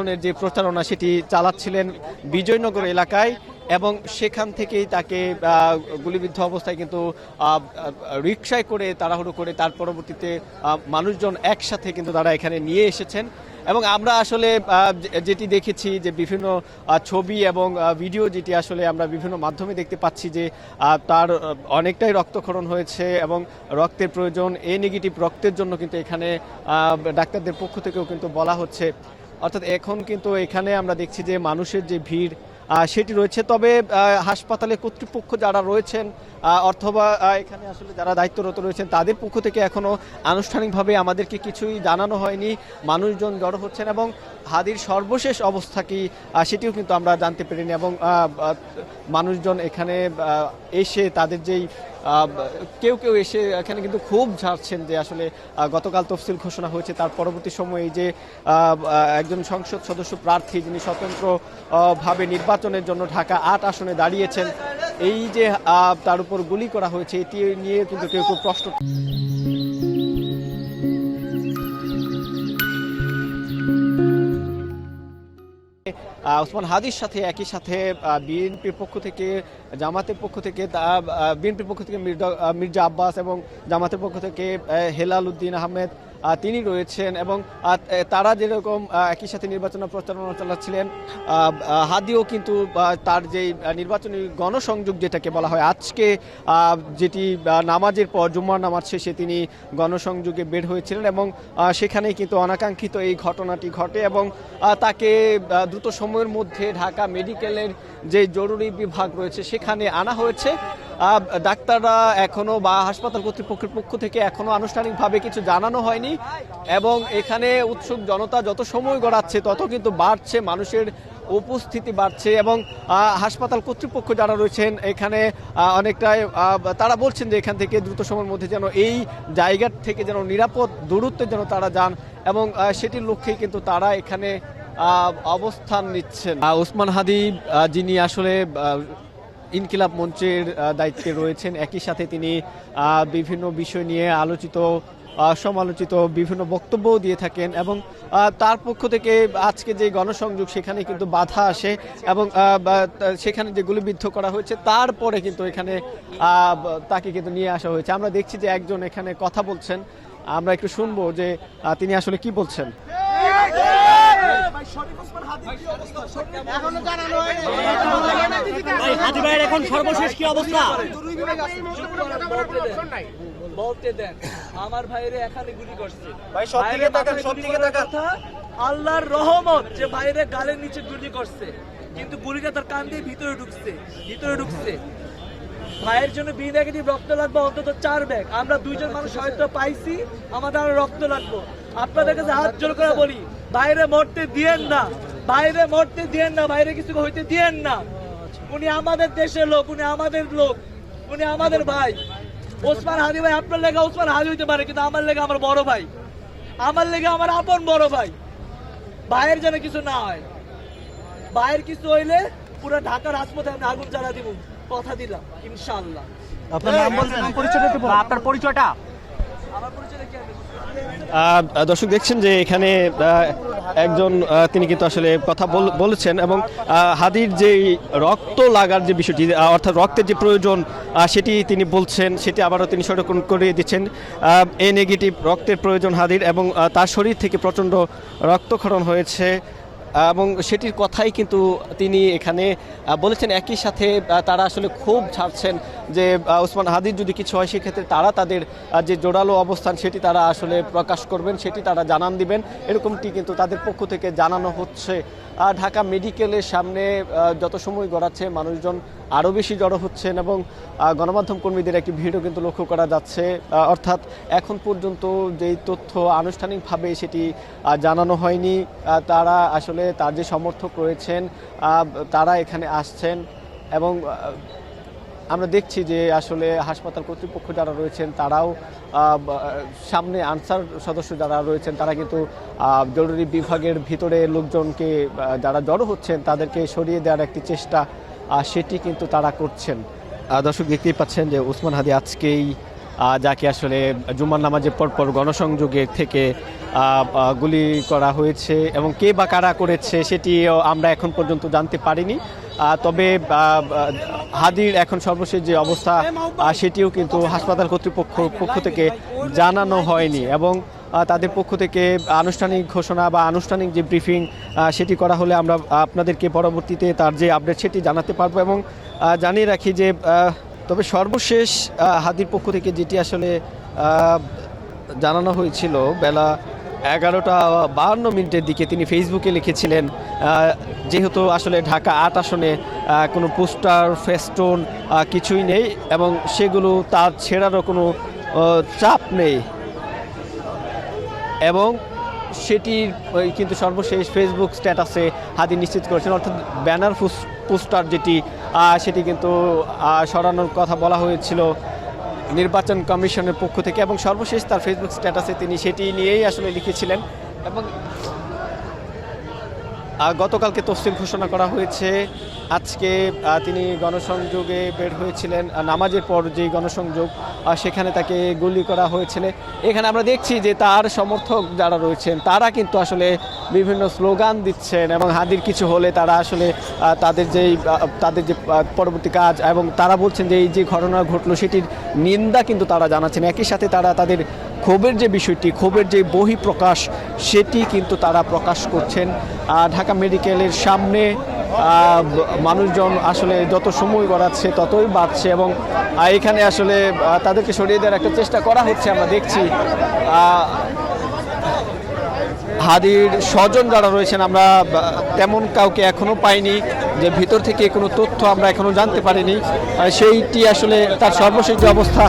নির্বাচনের যে প্রচারণা সেটি চালাচ্ছিলেন বিজয়নগর এলাকায় এবং সেখান থেকেই তাকে গুলিবিদ্ধ অবস্থায় কিন্তু রিকশায় করে তাড়াহুড়ো করে তার পরবর্তীতে মানুষজন একসাথে কিন্তু তারা এখানে নিয়ে এসেছেন এবং আমরা আসলে যেটি দেখেছি যে বিভিন্ন ছবি এবং ভিডিও যেটি আসলে আমরা বিভিন্ন মাধ্যমে দেখতে পাচ্ছি যে তার অনেকটাই রক্তক্ষরণ হয়েছে এবং রক্তের প্রয়োজন, এ নেগেটিভ রক্তের জন্য কিন্তু এখানে ডাক্তারদের পক্ষ থেকেও কিন্তু বলা হচ্ছে। অর্থাৎ এখন কিন্তু এখানে আমরা দেখছি যে মানুষের যে ভিড় সেটি রয়েছে। তবে হাসপাতালে কর্তৃপক্ষ যারা রয়েছেন অথবা এখানে আসলে যারা দায়িত্বরত রয়েছেন তাদের পক্ষ থেকে এখনও আনুষ্ঠানিকভাবে আমাদেরকে কিছুই জানানো হয়নি। মানুষজন জড়ো হচ্ছেন এবং হাদির সর্বশেষ অবস্থা কি সেটিও কিন্তু আমরা জানতে পারিনি এবং মানুষজন এখানে এসে তাদের যেই কেউ কেউ এসে এখানে কিন্তু খুব ঝাড়ছেন যে আসলে গতকাল তফসিল ঘোষণা হয়েছে, তার পরবর্তী সময়ে এই যে একজন সংসদ সদস্য প্রার্থী যিনি স্বতন্ত্রভাবে নির্বাচনের জন্য ঢাকা ৮ আসনে দাঁড়িয়েছেন, এই যে তার উপর গুলি করা হয়েছে এটি নিয়ে কিন্তু কেউ কেউ প্রশ্ন। ওসমান হাদির সাথে একই সাথে বিএনপির পক্ষ থেকে, জামাতের পক্ষ থেকে, বিএনপির পক্ষ থেকে মির্জা আব্বাস এবং জামাতের পক্ষ থেকে হেলাল উদ্দিন আহমেদ তিনি রয়েছেন এবং তারা যেরকম একই সাথে নির্বাচন প্রচারণা চালাচ্ছিলেন, হাদিও কিন্তু তার যেই নির্বাচনী গণসংযোগ যেটাকে বলা হয় আজকে যেটি নামাজের পর জুম্মার নামাজ শেষে তিনি গণসংযোগে বের হয়েছিলেন এবং সেখানেই কিন্তু অনাকাঙ্ক্ষিত এই ঘটনাটি ঘটে এবং তাকে দ্রুত সময়ের মধ্যে ঢাকা মেডিকেলের যে জরুরি বিভাগ রয়েছে সেখানে আনা হয়েছে। ডাক্তাররা এখনো বা হাসপাতাল কর্তৃপক্ষের পক্ষ থেকে এখনো আনুষ্ঠানিকভাবে কিছু জানানো হয়নি এবং এখানে উৎসুক জনতা যত সময় গড়াচ্ছে তত কিন্তু বাড়ছে, মানুষের উপস্থিতি বাড়ছে এবং হাসপাতাল কর্তৃপক্ষ যারা রয়েছেন এখানে অনেকটাই তারা বলছেন যে এখান থেকে দ্রুত সময়ের মধ্যে যেন এই জায়গা থেকে যেন নিরাপদ দূরত্বে যেন তারা যান এবং সেটির লক্ষ্যেই কিন্তু তারা এখানে অবস্থান নিচ্ছেন। ওসমান হাদি যিনি আসলে ইনকিলাব মঞ্চের দায়িত্বে রয়েছেন, একই সাথে তিনি বিভিন্ন বিষয় নিয়ে আলোচিত সমালোচিত বিভিন্ন বক্তব্য দিয়ে থাকেন এবং তার পক্ষ থেকে আজকে যে গণসংযোগ সেখানে কিন্তু বাধা আসে এবং সেখানে যে গুলিবিদ্ধ করা হয়েছে তারপরে কিন্তু এখানে তাকে কিন্তু নিয়ে আসা হয়েছে। আমরা দেখছি যে একজন এখানে কথা বলছেন, আমরা একটু শুনবো যে তিনি আসলে কি বলছেন। এখন সর্বশেষ কি অবস্থা বলতে দেন। আমার ভাইরে এখানে গুলি করছে, আল্লাহর রহমত যে ভাইরে গালের নিচে গুলি করছে, কিন্তু গুলিটা তার কান দিয়ে ভিতরে ঢুকছে। ভাইয়ের জন্য বি নেগেটিভ রক্ত লাগবে অন্তত 4 ব্যাগ। আমরা 2 জন মানুষ হয়তো পাইছি, আমাদের আরো রক্ত লাগবে। আপনাদের কাছে হাত জোর করে বলি, বাইরে মরতে দিয়েন না, বাইরে কিছু হইতে দিয়েন না। উনি আমাদের দেশের লোক, উনি আমাদের লোক, উনি আমাদের ভাই। ওসমান হাদি ভাই আপনার লেগে ওসমান হাদি হইতে পারে, কিন্তু আমার লেগে আমার বড় ভাই, আমার লেগে আমার আপন বড় ভাই। ভাইয়ের যেন কিছু না হয়, ভাইয়ের কিছু হইলে পুরো ঢাকা রাজপথে আমি আগুন জ্বালা দিব, কথা দিলাম ইনশাআল্লাহ। আপনার নাম বলছেন, আপনার পরিচয়টা। আমার পরিচয়টা কি? দর্শক দেখছেন যে এখানে একজন তিনি কিন্তু আসলে কথা বলেছেন এবং হাদির যে রক্ত লাগার যে বিষয়টি অর্থাৎ রক্তের যে প্রয়োজন সেটি তিনি বলছেন, সেটি আবারও তিনি সচেতন করে দিচ্ছেন। এ নেগেটিভ রক্তের প্রয়োজন হাদির এবং তার শরীর থেকে প্রচণ্ড রক্তক্ষরণ হয়েছে এবং সেটির কথাই কিন্তু তিনি এখানে বলেছেন। একই সাথে তারা আসলে খুব ছাড়ছেন যে ওসমান হাদির যদি কিছু হয় সেক্ষেত্রে তারা তাদের যে জোরালো অবস্থান সেটি তারা আসলে প্রকাশ করবেন, সেটি তারা জানান দিবেন, এরকমটি কিন্তু তাদের পক্ষ থেকে জানানো হচ্ছে। ঢাকা মেডিকেলের সামনে যত সময় গড়াচ্ছে মানুষজন আরও বেশি জড়ো হচ্ছেন এবং গণমাধ্যম কর্মীদের একটি ভিড়ও কিন্তু লক্ষ্য করা যাচ্ছে। অর্থাৎ এখন পর্যন্ত যেই তথ্য আনুষ্ঠানিকভাবে সেটি জানানো হয়নি, তারা আসলে তার যে সমর্থক রয়েছেন তারা এখানে আসছেন এবং আমরা দেখছি যে আসলে হাসপাতাল কর্তৃপক্ষ যারা রয়েছেন তারাও সামনে আনসার সদস্য যারা রয়েছেন তারা কিন্তু জরুরি বিভাগের ভিতরে লোকজনকে যারা জড়ো হচ্ছেন তাদেরকে সরিয়ে দেওয়ার একটি চেষ্টা সেটি কিন্তু তারা করছেন। দর্শক দেখতেই পাচ্ছেন যে ওসমান হাদি আজকেই যাকে আসলে জুমার নামাজের পরপর গণসংযোগের থেকে গুলি করা হয়েছে এবং কে বা কারা করেছে সেটিও আমরা এখন পর্যন্ত জানতে পারিনি। তবে হাদির এখন সর্বশেষ যে অবস্থা সেটিও কিন্তু হাসপাতাল পক্ষ থেকে জানানো হয়নি এবং তাদের পক্ষ থেকে আনুষ্ঠানিক ঘোষণা বা আনুষ্ঠানিক যে ব্রিফিং সেটি করা হলে আমরা আপনাদেরকে পরবর্তীতে তার যে আপডেট সেটি জানাতে পারবো। এবং জানিয়ে রাখি যে তবে সর্বশেষ হাদির পক্ষ থেকে যেটি আসলে জানানো হয়েছিল বেলা 11:52 দিকে তিনি ফেসবুকে লিখেছিলেন যেহেতু আসলে ঢাকা ৮ আসনে কোনো পোস্টার ফেস্টুন কিছুই নেই এবং সেগুলো তার ছেড়ারও কোনো চাপ নেই এবং সেটির কিন্তু সর্বশেষ ফেসবুক স্ট্যাটাসে হাদি নিশ্চিত করেছেন, অর্থাৎ ব্যানার পোস্টার যেটি সেটি কিন্তু সরানোর কথা বলা হয়েছিল নির্বাচন কমিশনের পক্ষ থেকে এবং সর্বশেষ তার ফেসবুক স্ট্যাটাসে তিনি সেটি নিয়েই আসলে লিখেছিলেন। এবং গতকালকে তফসিল ঘোষণা করা হয়েছে, আজকে তিনি গণসংযোগে বের হয়েছিলেন, নামাজের পর যেই গণসংযোগ সেখানে তাকে গুলি করা হয়েছিল। এখানে আমরা দেখছি যে তার সমর্থক যারা রয়েছেন তারা কিন্তু আসলে বিভিন্ন স্লোগান দিচ্ছেন এবং হাদির কিছু হলে তারা আসলে তাদের যে পরবর্তী কাজ এবং তারা বলছেন যে এই যে ঘটনা ঘটলো সেটির নিন্দা কিন্তু তারা জানাচ্ছেন। একই সাথে তারা তাদের ক্ষোভের যে বিষয়টি, ক্ষোভের যে বহিঃপ্রকাশ সেটি কিন্তু তারা প্রকাশ করছেন। ঢাকা মেডিকেলের সামনে মানুষজন আসলে যত সময় গড়াচ্ছে ততই বাড়ছে এবং এখানে আসলে তাদেরকে সরিয়ে দেওয়ার একটা চেষ্টা করা হচ্ছে। আমরা দেখছি হাদির স্বজন যারা রয়েছেন আমরা তেমন কাউকে এখনো পাইনি, যে ভিতর থেকে কোনো তথ্য আমরা এখনো জানতে পারিনি, সেইটি আসলে তার সর্বশেষ যে অবস্থা।